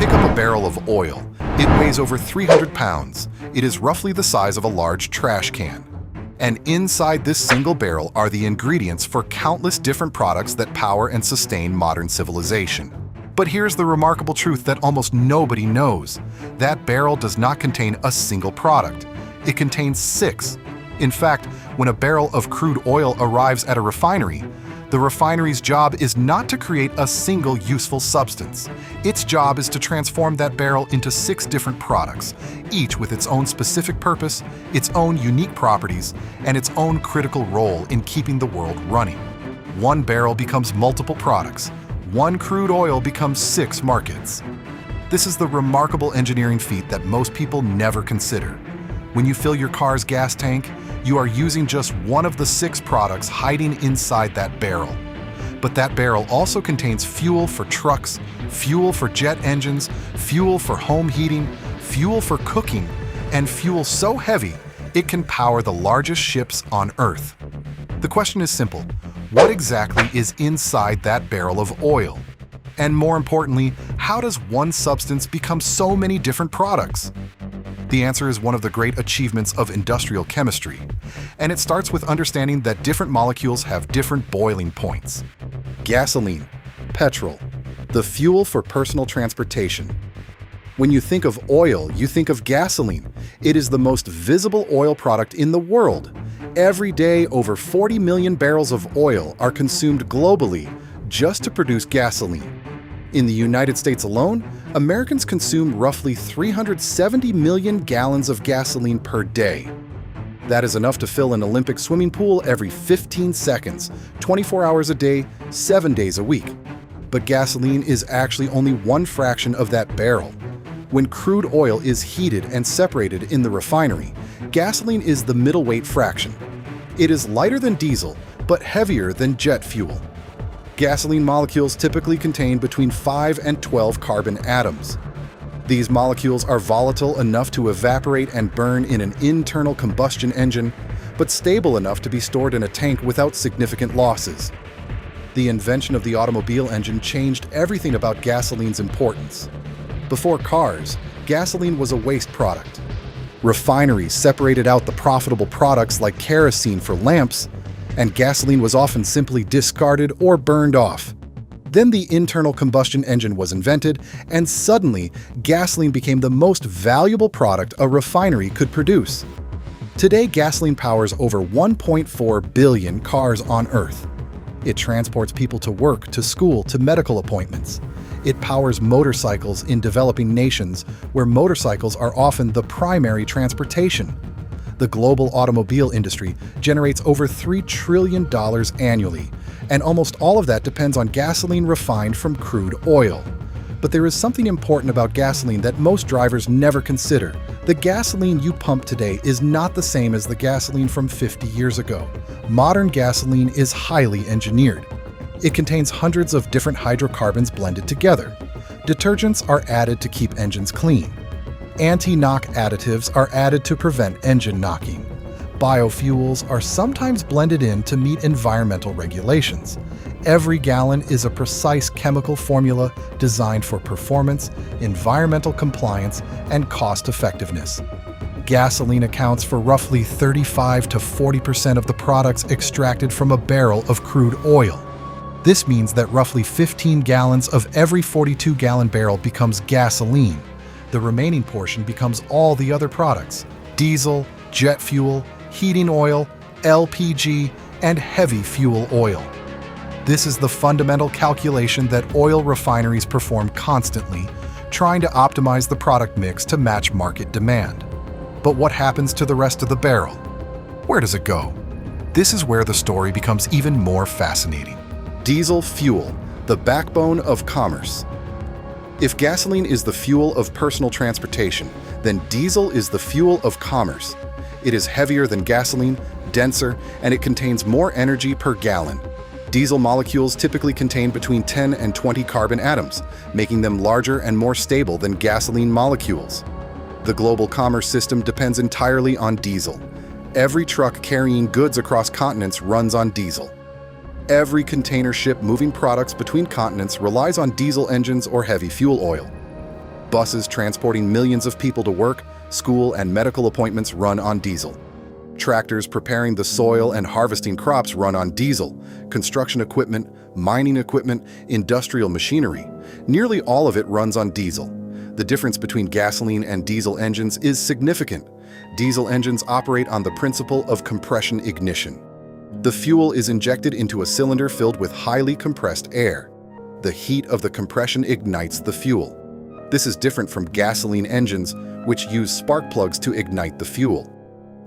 pick up a barrel of oil. It weighs over 300 pounds. It is roughly the size of a large trash can. And inside this single barrel are the ingredients for countless different products that power and sustain modern civilization. But here's the remarkable truth that almost nobody knows. That barrel does not contain a single product. It contains 6. In fact, when a barrel of crude oil arrives at a refinery, the refinery's job is not to create a single useful substance. Its job is to transform that barrel into 6 different products, each with its own specific purpose, its own unique properties, and its own critical role in keeping the world running. One barrel becomes multiple products. One crude oil becomes 6 markets. This is the remarkable engineering feat that most people never consider. When you fill your car's gas tank, you are using just one of the 6 products hiding inside that barrel. But that barrel also contains fuel for trucks, fuel for jet engines, fuel for home heating, fuel for cooking, and fuel so heavy it can power the largest ships on Earth. The question is simple: what exactly is inside that barrel of oil? And more importantly, how does one substance become so many different products? The answer is one of the great achievements of industrial chemistry, and it starts with understanding that different molecules have different boiling points. Gasoline, petrol, the fuel for personal transportation. When you think of oil, you think of gasoline. It is the most visible oil product in the world. Every day, over 40 million barrels of oil are consumed globally just to produce gasoline. In the United States alone, Americans consume roughly 370 million gallons of gasoline per day. That is enough to fill an Olympic swimming pool every 15 seconds, 24 hours a day, 7 days a week. But gasoline is actually only one fraction of that barrel. When crude oil is heated and separated in the refinery, gasoline is the middleweight fraction. It is lighter than diesel, but heavier than jet fuel. Gasoline molecules typically contain between 5 and 12 carbon atoms. These molecules are volatile enough to evaporate and burn in an internal combustion engine, but stable enough to be stored in a tank without significant losses. The invention of the automobile engine changed everything about gasoline's importance. Before cars, gasoline was a waste product. Refineries separated out the profitable products like kerosene for lamps, and gasoline was often simply discarded or burned off. Then the internal combustion engine was invented, and suddenly, gasoline became the most valuable product a refinery could produce. Today, gasoline powers over 1.4 billion cars on Earth. It transports people to work, to school, to medical appointments. It powers motorcycles in developing nations where motorcycles are often the primary transportation. The global automobile industry generates over $3 trillion annually, and almost all of that depends on gasoline refined from crude oil. But there is something important about gasoline that most drivers never consider. The gasoline you pump today is not the same as the gasoline from 50 years ago. Modern gasoline is highly engineered. It contains hundreds of different hydrocarbons blended together. Detergents are added to keep engines clean. Anti-knock additives are added to prevent engine knocking. Biofuels are sometimes blended in to meet environmental regulations. Every gallon is a precise chemical formula designed for performance, environmental compliance, and cost effectiveness. Gasoline accounts for roughly 35 to 40% of the products extracted from a barrel of crude oil. This means that roughly 15 gallons of every 42-gallon barrel becomes gasoline. The remaining portion becomes all the other products: diesel, jet fuel, heating oil, LPG, and heavy fuel oil. This is the fundamental calculation that oil refineries perform constantly, trying to optimize the product mix to match market demand. But what happens to the rest of the barrel? Where does it go? This is where the story becomes even more fascinating. Diesel fuel, the backbone of commerce. If gasoline is the fuel of personal transportation, then diesel is the fuel of commerce. It is heavier than gasoline, denser, and it contains more energy per gallon. Diesel molecules typically contain between 10 and 20 carbon atoms, making them larger and more stable than gasoline molecules. The global commerce system depends entirely on diesel. Every truck carrying goods across continents runs on diesel. Every container ship moving products between continents relies on diesel engines or heavy fuel oil. Buses transporting millions of people to work, school, and medical appointments run on diesel. Tractors preparing the soil and harvesting crops run on diesel. Construction equipment, mining equipment, industrial machinery, nearly all of it runs on diesel. The difference between gasoline and diesel engines is significant. Diesel engines operate on the principle of compression ignition. The fuel is injected into a cylinder filled with highly compressed air. The heat of the compression ignites the fuel. This is different from gasoline engines, which use spark plugs to ignite the fuel.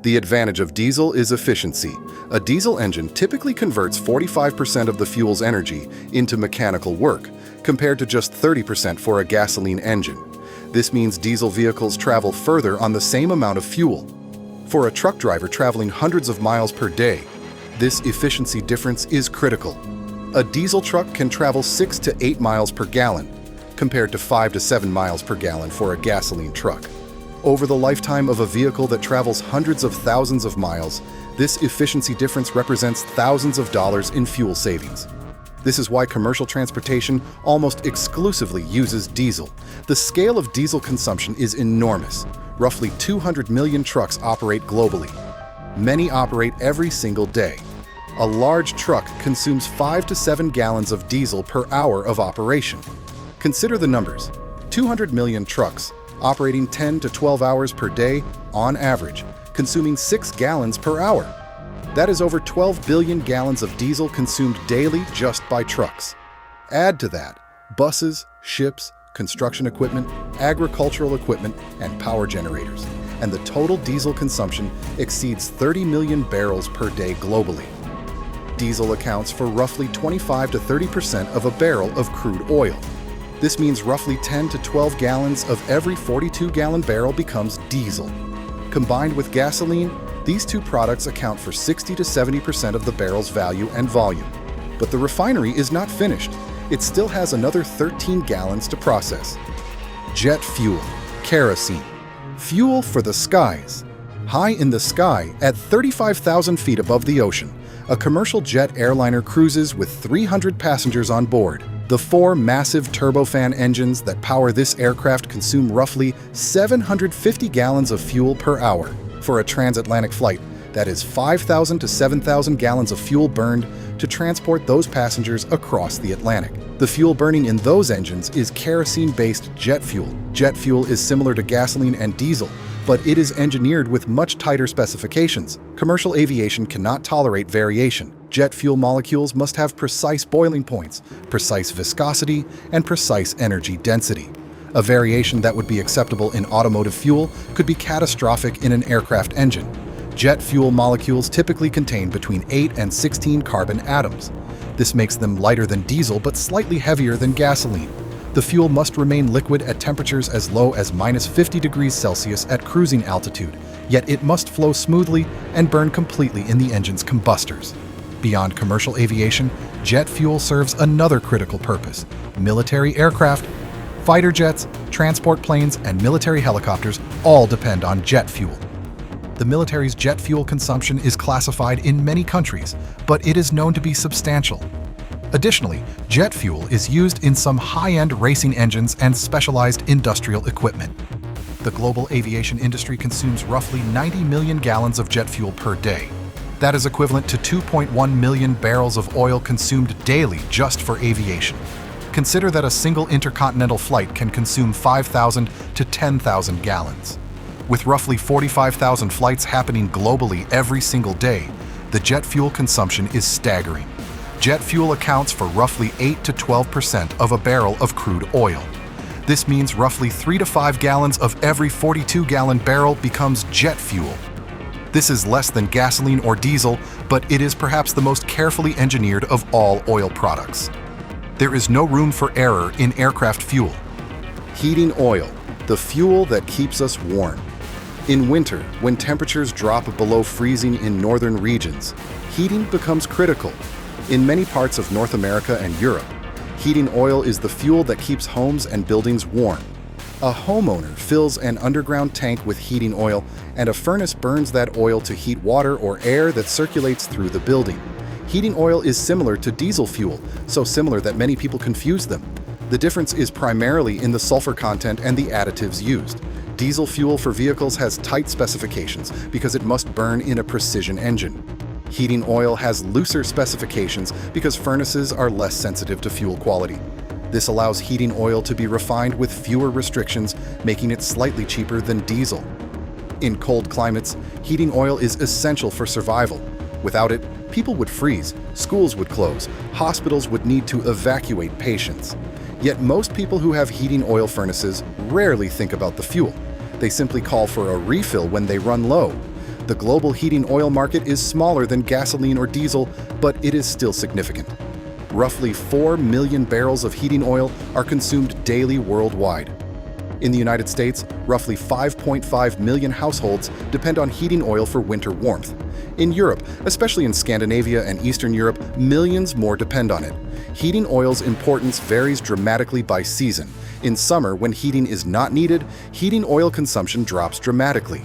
The advantage of diesel is efficiency. A diesel engine typically converts 45% of the fuel's energy into mechanical work, compared to just 30% for a gasoline engine. This means diesel vehicles travel further on the same amount of fuel. For a truck driver traveling hundreds of miles per day, this efficiency difference is critical. A diesel truck can travel 6 to 8 miles per gallon, compared to 5 to 7 miles per gallon for a gasoline truck. Over the lifetime of a vehicle that travels hundreds of thousands of miles, this efficiency difference represents thousands of dollars in fuel savings. This is why commercial transportation almost exclusively uses diesel. The scale of diesel consumption is enormous. Roughly 200 million trucks operate globally. Many operate every single day. A large truck consumes 5 to 7 gallons of diesel per hour of operation. Consider the numbers. 200 million trucks, operating 10 to 12 hours per day on average, consuming 6 gallons per hour. That is over 12 billion gallons of diesel consumed daily just by trucks. Add to that buses, ships, construction equipment, agricultural equipment, and power generators, and the total diesel consumption exceeds 30 million barrels per day globally. Diesel accounts for roughly 25 to 30% of a barrel of crude oil. This means roughly 10 to 12 gallons of every 42-gallon barrel becomes diesel. Combined with gasoline, these two products account for 60 to 70% of the barrel's value and volume. But the refinery is not finished. It still has another 13 gallons to process. Jet fuel, kerosene, fuel for the skies. High in the sky, at 35,000 feet above the ocean, a commercial jet airliner cruises with 300 passengers on board. The 4 massive turbofan engines that power this aircraft consume roughly 750 gallons of fuel per hour. For a transatlantic flight, that is 5,000 to 7,000 gallons of fuel burned to transport those passengers across the Atlantic. The fuel burning in those engines is kerosene-based jet fuel. Jet fuel is similar to gasoline and diesel, but it is engineered with much tighter specifications. Commercial aviation cannot tolerate variation. Jet fuel molecules must have precise boiling points, precise viscosity, and precise energy density. A variation that would be acceptable in automotive fuel could be catastrophic in an aircraft engine. Jet fuel molecules typically contain between 8 and 16 carbon atoms. This makes them lighter than diesel but slightly heavier than gasoline. The fuel must remain liquid at temperatures as low as -50 degrees Celsius at cruising altitude, yet it must flow smoothly and burn completely in the engine's combustors. Beyond commercial aviation, jet fuel serves another critical purpose. Military aircraft, fighter jets, transport planes, and military helicopters all depend on jet fuel. The military's jet fuel consumption is classified in many countries, but it is known to be substantial. Additionally, jet fuel is used in some high-end racing engines and specialized industrial equipment. The global aviation industry consumes roughly 90 million gallons of jet fuel per day. That is equivalent to 2.1 million barrels of oil consumed daily just for aviation. Consider that a single intercontinental flight can consume 5,000 to 10,000 gallons. With roughly 45,000 flights happening globally every single day, the jet fuel consumption is staggering. Jet fuel accounts for roughly 8 to 12% of a barrel of crude oil. This means roughly 3 to 5 gallons of every 42-gallon barrel becomes jet fuel. This is less than gasoline or diesel, but it is perhaps the most carefully engineered of all oil products. There is no room for error in aircraft fuel. Heating oil, the fuel that keeps us warm. In winter, when temperatures drop below freezing in northern regions, heating becomes critical. In many parts of North America and Europe, heating oil is the fuel that keeps homes and buildings warm. A homeowner fills an underground tank with heating oil, and a furnace burns that oil to heat water or air that circulates through the building. Heating oil is similar to diesel fuel, so similar that many people confuse them. The difference is primarily in the sulfur content and the additives used. Diesel fuel for vehicles has tight specifications because it must burn in a precision engine. Heating oil has looser specifications because furnaces are less sensitive to fuel quality. This allows heating oil to be refined with fewer restrictions, making it slightly cheaper than diesel. In cold climates, heating oil is essential for survival. Without it, people would freeze, schools would close, hospitals would need to evacuate patients. Yet most people who have heating oil furnaces rarely think about the fuel. They simply call for a refill when they run low. The global heating oil market is smaller than gasoline or diesel, but it is still significant. Roughly 4 million barrels of heating oil are consumed daily worldwide. In the United States, roughly 5.5 million households depend on heating oil for winter warmth. In Europe, especially in Scandinavia and Eastern Europe, millions more depend on it. Heating oil's importance varies dramatically by season. In summer, when heating is not needed, heating oil consumption drops dramatically.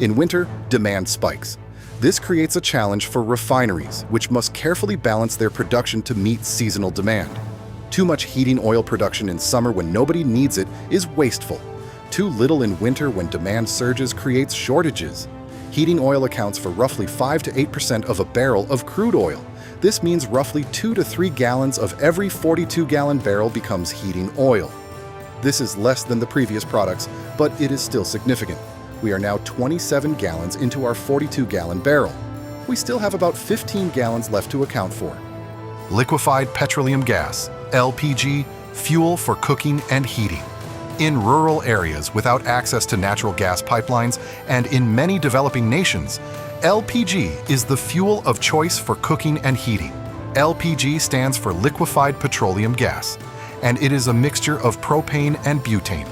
In winter, demand spikes. This creates a challenge for refineries, which must carefully balance their production to meet seasonal demand. Too much heating oil production in summer when nobody needs it is wasteful. Too little in winter when demand surges creates shortages. Heating oil accounts for roughly 5 to 8% of a barrel of crude oil. This means roughly 2 to 3 gallons of every 42-gallon barrel becomes heating oil. This is less than the previous products, but it is still significant. We are now 27 gallons into our 42-gallon barrel. We still have about 15 gallons left to account for. Liquefied petroleum gas, LPG, fuel for cooking and heating. In rural areas without access to natural gas pipelines and in many developing nations, LPG is the fuel of choice for cooking and heating. LPG stands for liquefied petroleum gas, and it is a mixture of propane and butane.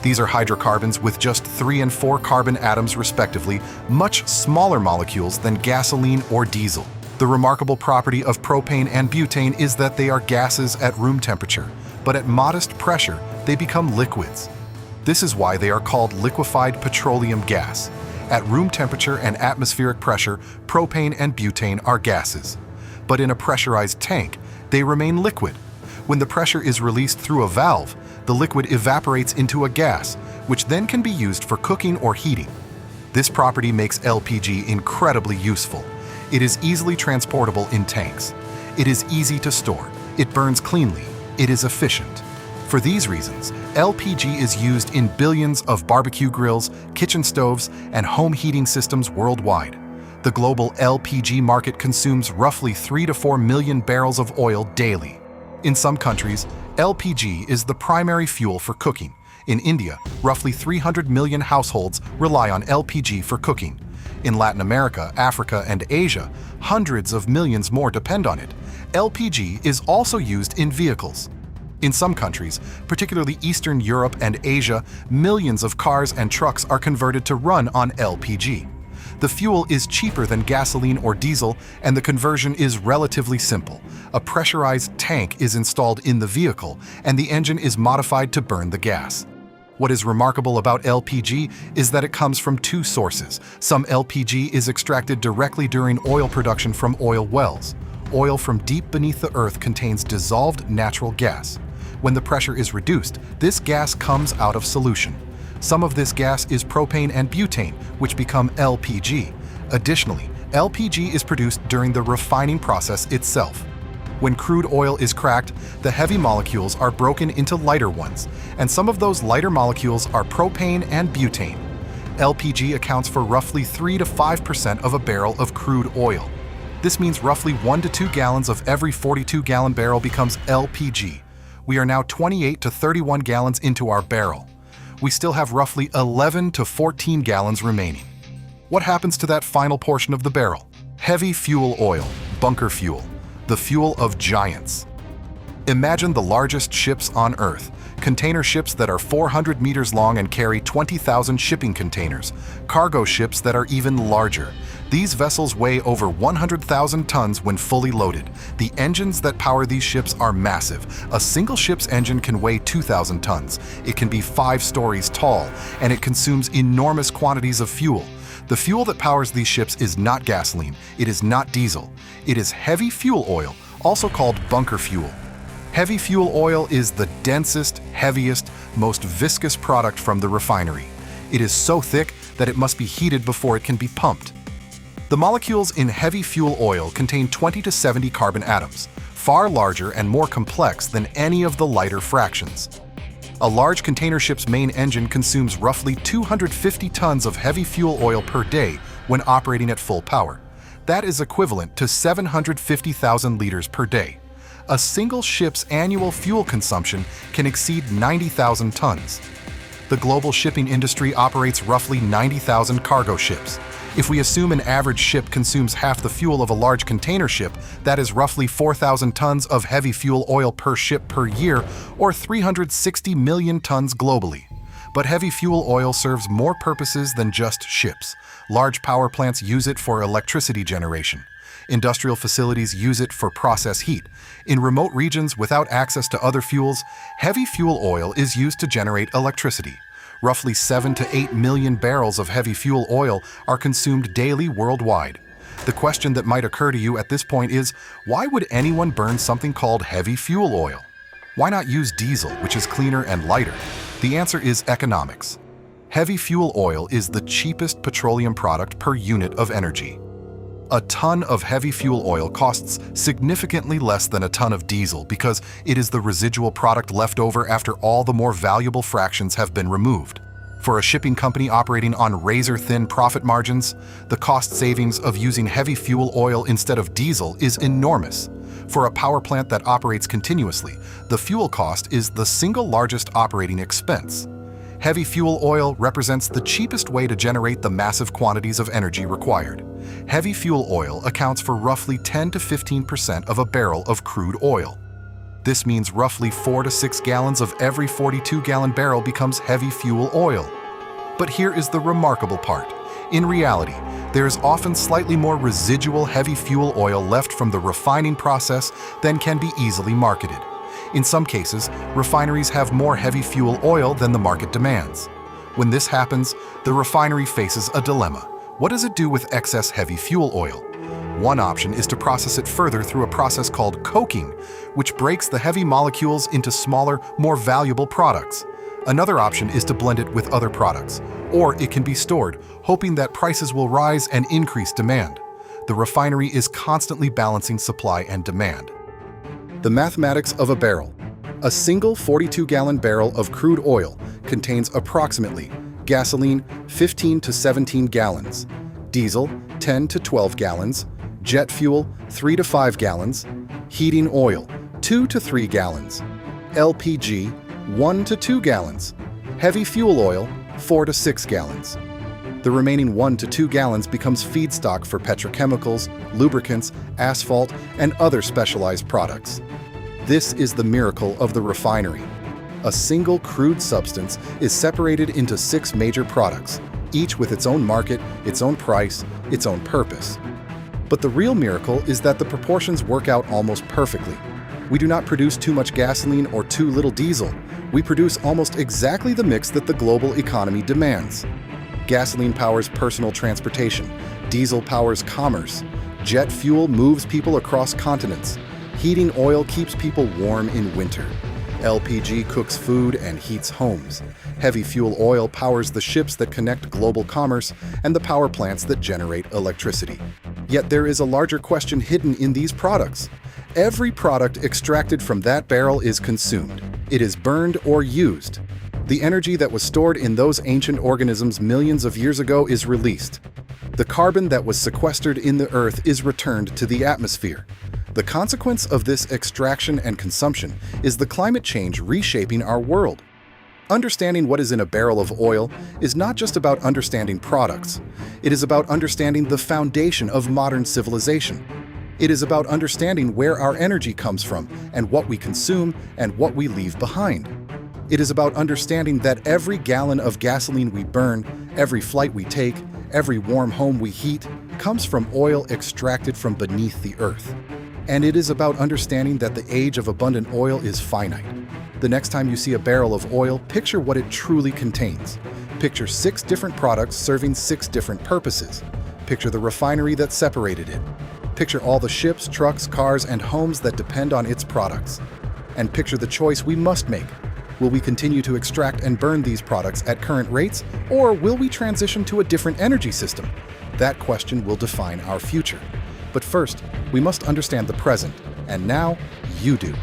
These are hydrocarbons with just 3 and 4 carbon atoms respectively, much smaller molecules than gasoline or diesel. The remarkable property of propane and butane is that they are gases at room temperature, but at modest pressure, they become liquids. This is why they are called liquefied petroleum gas. At room temperature and atmospheric pressure, propane and butane are gases. But in a pressurized tank, they remain liquid. When the pressure is released through a valve, the liquid evaporates into a gas, which then can be used for cooking or heating. This property makes LPG incredibly useful. It is easily transportable in tanks. It is easy to store. It burns cleanly. It is efficient. For these reasons, LPG is used in billions of barbecue grills, kitchen stoves, and home heating systems worldwide. The global LPG market consumes roughly 3 to 4 million barrels of oil daily. In some countries, LPG is the primary fuel for cooking. In India, roughly 300 million households rely on LPG for cooking. In Latin America, Africa, and Asia, hundreds of millions more depend on it. LPG is also used in vehicles. In some countries, particularly Eastern Europe and Asia, millions of cars and trucks are converted to run on LPG. The fuel is cheaper than gasoline or diesel, and the conversion is relatively simple. A pressurized tank is installed in the vehicle, and the engine is modified to burn the gas. What is remarkable about LPG is that it comes from 2 sources. Some LPG is extracted directly during oil production from oil wells. Oil from deep beneath the earth contains dissolved natural gas. When the pressure is reduced, this gas comes out of solution. Some of this gas is propane and butane, which become LPG. Additionally, LPG is produced during the refining process itself. When crude oil is cracked, the heavy molecules are broken into lighter ones, and some of those lighter molecules are propane and butane. LPG accounts for roughly 3 to 5% of a barrel of crude oil. This means roughly 1 to 2 gallons of every 42-gallon barrel becomes LPG. We are now 28 to 31 gallons into our barrel. We still have roughly 11 to 14 gallons remaining. What happens to that final portion of the barrel? Heavy fuel oil, bunker fuel, the fuel of giants. Imagine the largest ships on Earth, container ships that are 400 meters long and carry 20,000 shipping containers, cargo ships that are even larger. These vessels weigh over 100,000 tons when fully loaded. The engines that power these ships are massive. A single ship's engine can weigh 2,000 tons. It can be 5 stories tall, and it consumes enormous quantities of fuel. The fuel that powers these ships is not gasoline. It is not diesel. It is heavy fuel oil, also called bunker fuel. Heavy fuel oil is the densest, heaviest, most viscous product from the refinery. It is so thick that it must be heated before it can be pumped. The molecules in heavy fuel oil contain 20 to 70 carbon atoms, far larger and more complex than any of the lighter fractions. A large container ship's main engine consumes roughly 250 tons of heavy fuel oil per day when operating at full power. That is equivalent to 750,000 liters per day. A single ship's annual fuel consumption can exceed 90,000 tons. The global shipping industry operates roughly 90,000 cargo ships. If we assume an average ship consumes half the fuel of a large container ship, that is roughly 4,000 tons of heavy fuel oil per ship per year, or 360 million tons globally. But heavy fuel oil serves more purposes than just ships. Large power plants use it for electricity generation. Industrial facilities use it for process heat. In remote regions without access to other fuels, heavy fuel oil is used to generate electricity. Roughly 7 to 8 million barrels of heavy fuel oil are consumed daily worldwide. The question that might occur to you at this point is, why would anyone burn something called heavy fuel oil? Why not use diesel, which is cleaner and lighter? The answer is economics. Heavy fuel oil is the cheapest petroleum product per unit of energy. A ton of heavy fuel oil costs significantly less than a ton of diesel because it is the residual product left over after all the more valuable fractions have been removed. For a shipping company operating on razor-thin profit margins, the cost savings of using heavy fuel oil instead of diesel is enormous. For a power plant that operates continuously, the fuel cost is the single largest operating expense. Heavy fuel oil represents the cheapest way to generate the massive quantities of energy required. Heavy fuel oil accounts for roughly 10 to 15% of a barrel of crude oil. This means roughly 4 to 6 gallons of every 42-gallon barrel becomes heavy fuel oil. But here is the remarkable part. In reality, there is often slightly more residual heavy fuel oil left from the refining process than can be easily marketed. In some cases, refineries have more heavy fuel oil than the market demands. When this happens, the refinery faces a dilemma. What does it do with excess heavy fuel oil? One option is to process it further through a process called coking, which breaks the heavy molecules into smaller, more valuable products. Another option is to blend it with other products, or it can be stored, hoping that prices will rise and increase demand. The refinery is constantly balancing supply and demand. The mathematics of a barrel. A single 42-gallon barrel of crude oil contains approximately gasoline 15 to 17 gallons, diesel 10 to 12 gallons, jet fuel 3 to 5 gallons, heating oil 2 to 3 gallons, LPG 1 to 2 gallons, heavy fuel oil 4 to 6 gallons. The remaining 1 to 2 gallons becomes feedstock for petrochemicals, lubricants, asphalt, and other specialized products. This is the miracle of the refinery. A single crude substance is separated into 6 major products, each with its own market, its own price, its own purpose. But the real miracle is that the proportions work out almost perfectly. We do not produce too much gasoline or too little diesel. We produce almost exactly the mix that the global economy demands. Gasoline powers personal transportation, diesel powers commerce, jet fuel moves people across continents, heating oil keeps people warm in winter, LPG cooks food and heats homes, heavy fuel oil powers the ships that connect global commerce and the power plants that generate electricity. Yet there is a larger question hidden in these products. Every product extracted from that barrel is consumed. It is burned or used. The energy that was stored in those ancient organisms millions of years ago is released. The carbon that was sequestered in the earth is returned to the atmosphere. The consequence of this extraction and consumption is the climate change reshaping our world. Understanding what is in a barrel of oil is not just about understanding products. It is about understanding the foundation of modern civilization. It is about understanding where our energy comes from and what we consume and what we leave behind. It is about understanding that every gallon of gasoline we burn, every flight we take, every warm home we heat, comes from oil extracted from beneath the earth. And it is about understanding that the age of abundant oil is finite. The next time you see a barrel of oil, picture what it truly contains. Picture 6 different products serving 6 different purposes. Picture the refinery that separated it. Picture all the ships, trucks, cars, and homes that depend on its products. And picture the choice we must make. Will we continue to extract and burn these products at current rates, or will we transition to a different energy system? That question will define our future. But first, we must understand the present, and now you do.